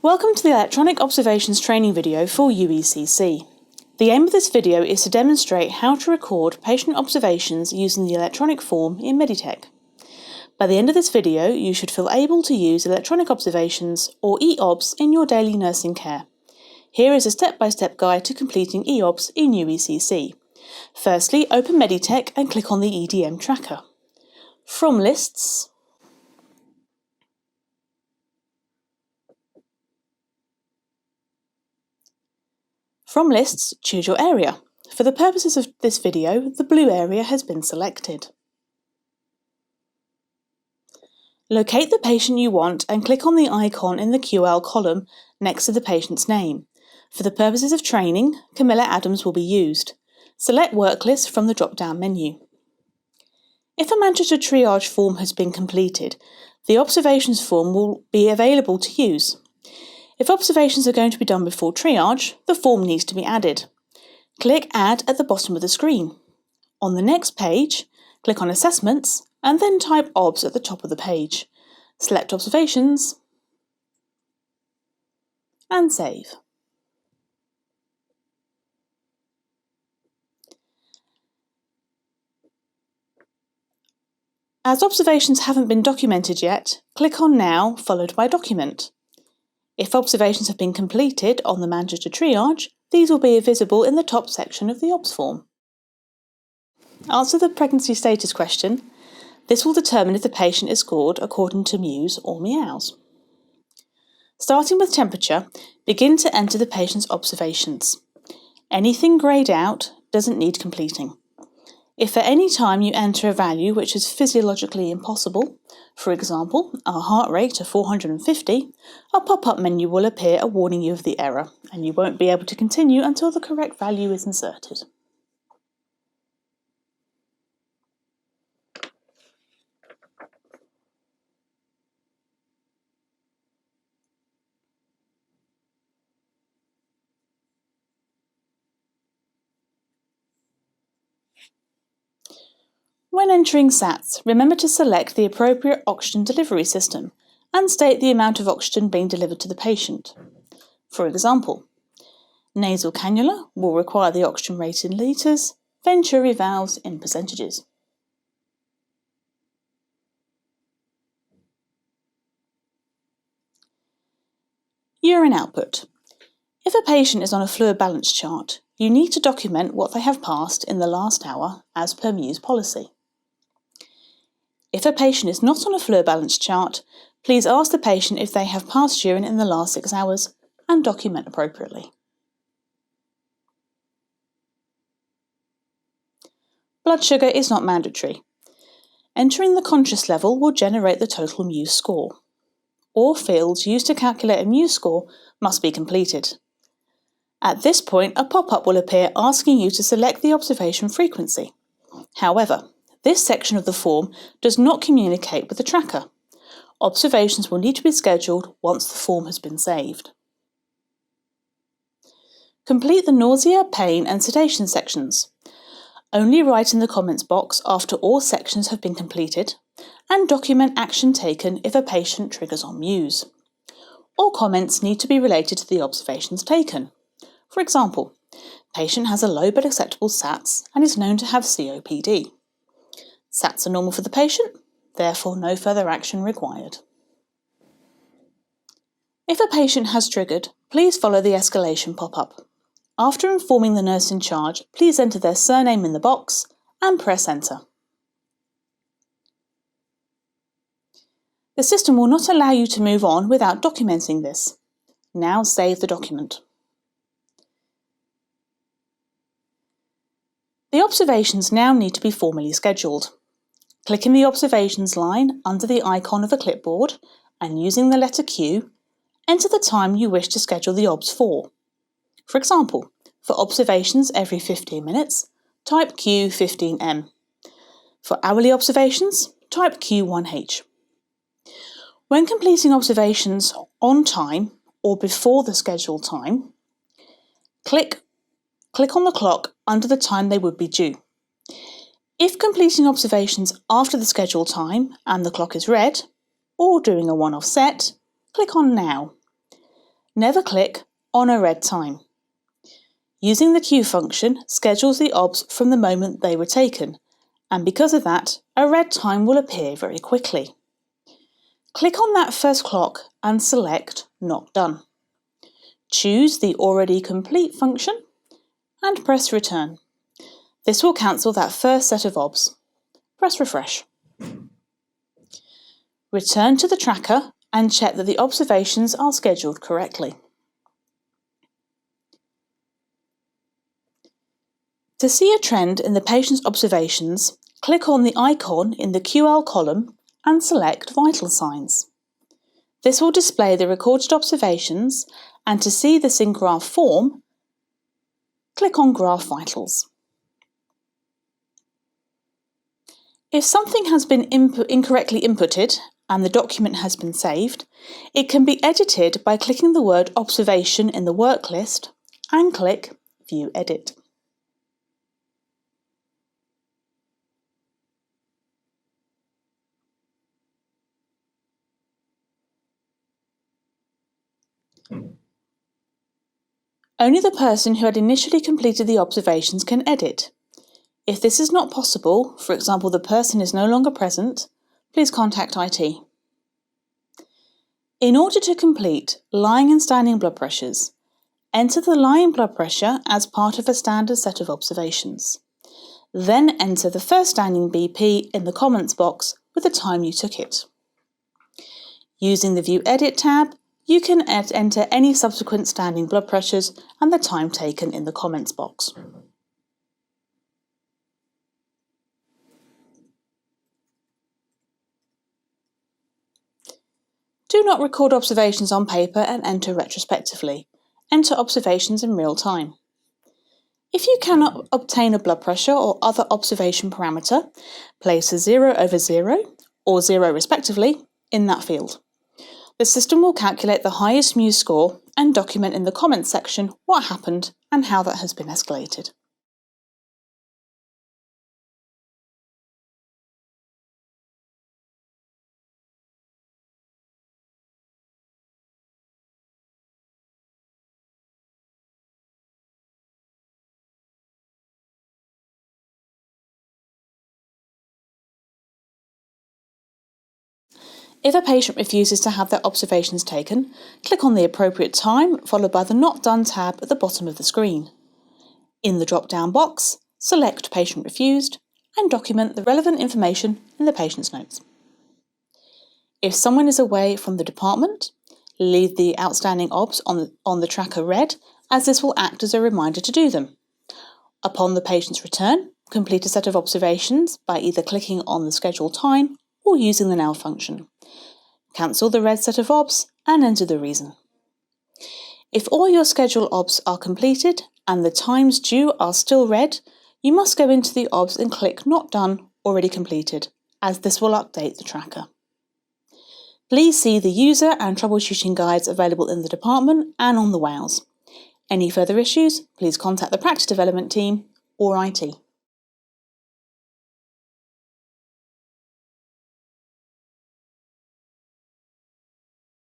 Welcome to the Electronic Observations training video for UECC. The aim of this video is to demonstrate how to record patient observations using the electronic form in Meditech. By the end of this video, you should feel able to use electronic observations or EOBS in your daily nursing care. Here is a step-by-step guide to completing EOBS in UECC. Firstly, open Meditech and click on the EDM tracker. From lists, choose your area. For the purposes of this video, the blue area has been selected. Locate the patient you want and click on the icon in the QL column next to the patient's name. For the purposes of training, Camilla Adams will be used. Select Work List from the drop-down menu. If a Manchester triage form has been completed, the observations form will be available to use. If observations are going to be done before triage, the form needs to be added. Click Add at the bottom of the screen. On the next page, click on Assessments and then type OBS at the top of the page. Select Observations and save. As observations haven't been documented yet, click on Now followed by Document. If observations have been completed on the Manchester triage, these will be visible in the top section of the OBS form. Answer the pregnancy status question. This will determine if the patient is scored according to mews or meows. Starting with temperature, begin to enter the patient's observations. Anything greyed out doesn't need completing. If at any time you enter a value which is physiologically impossible, for example, our heart rate of 450, a pop-up menu will appear warning you of the error, and you won't be able to continue until the correct value is inserted. When entering SATs, remember to select the appropriate oxygen delivery system and state the amount of oxygen being delivered to the patient. For example, nasal cannula will require the oxygen rate in litres, Venturi valves in percentages. Urine output. If a patient is on a fluid balance chart, you need to document what they have passed in the last hour as per mews policy. If a patient is not on a fluid balance chart, please ask the patient if they have passed urine in the last 6 hours and document appropriately. Blood sugar is not mandatory. Entering the conscious level will generate the total mews score. All fields used to calculate a mews score must be completed. At this point, a pop-up will appear asking you to select the observation frequency. However, this section of the form does not communicate with the tracker. Observations will need to be scheduled once the form has been saved. Complete the nausea, pain and sedation sections. Only write in the comments box after all sections have been completed and document action taken if a patient triggers on mews. All comments need to be related to the observations taken. For example, patient has a low but acceptable SATs and is known to have COPD. SATs are normal for the patient, therefore no further action required. If a patient has triggered, please follow the escalation pop-up. After informing the nurse in charge, please enter their surname in the box and press Enter. The system will not allow you to move on without documenting this. Now save the document. The observations now need to be formally scheduled. Click in the Observations line under the icon of a clipboard and using the letter Q, enter the time you wish to schedule the OBS for. For example, for observations every 15 minutes, type Q15M. For hourly observations, type Q1H. When completing observations on time or before the scheduled time, click on the clock under the time they would be due. If completing observations after the scheduled time and the clock is red, or doing a one-off set, click on Now. Never click on a red time. Using the queue function schedules the OBS from the moment they were taken, and because of that, a red time will appear very quickly. Click on that first clock and select Not Done. Choose the Already Complete function and press Return. This will cancel that first set of OBS. Press Refresh. Return to the tracker and check that the observations are scheduled correctly. To see a trend in the patient's observations, click on the icon in the QL column and select Vital Signs. This will display the recorded observations, and to see this in graph form, click on Graph Vitals. If something has been incorrectly inputted and the document has been saved, it can be edited by clicking the word Observation in the work list and click View Edit. Only the person who had initially completed the observations can edit. If this is not possible, for example the person is no longer present, please contact IT. In order to complete lying and standing blood pressures, enter the lying blood pressure as part of a standard set of observations. Then enter the first standing BP in the comments box with the time you took it. Using the View Edit tab, you can enter any subsequent standing blood pressures and the time taken in the comments box. Do not record observations on paper and enter retrospectively. Enter observations in real time. If you cannot obtain a blood pressure or other observation parameter, place a 0 over 0 or 0 respectively in that field. The system will calculate the highest mu score and document in the comments section what happened and how that has been escalated. If a patient refuses to have their observations taken, click on the appropriate time followed by the Not Done tab at the bottom of the screen. In the drop-down box, select Patient Refused and document the relevant information in the patient's notes. If someone is away from the department, leave the outstanding OBS on the tracker red, as this will act as a reminder to do them. Upon the patient's return, complete a set of observations by either clicking on the scheduled time or using the Now function. Cancel the red set of OBS and enter the reason. If all your scheduled OBS are completed and the times due are still red, you must go into the OBS and click Not Done, Already Completed, as this will update the tracker. Please see the user and troubleshooting guides available in the department and on the WOWs. Any further issues, please contact the Practice Development team or IT.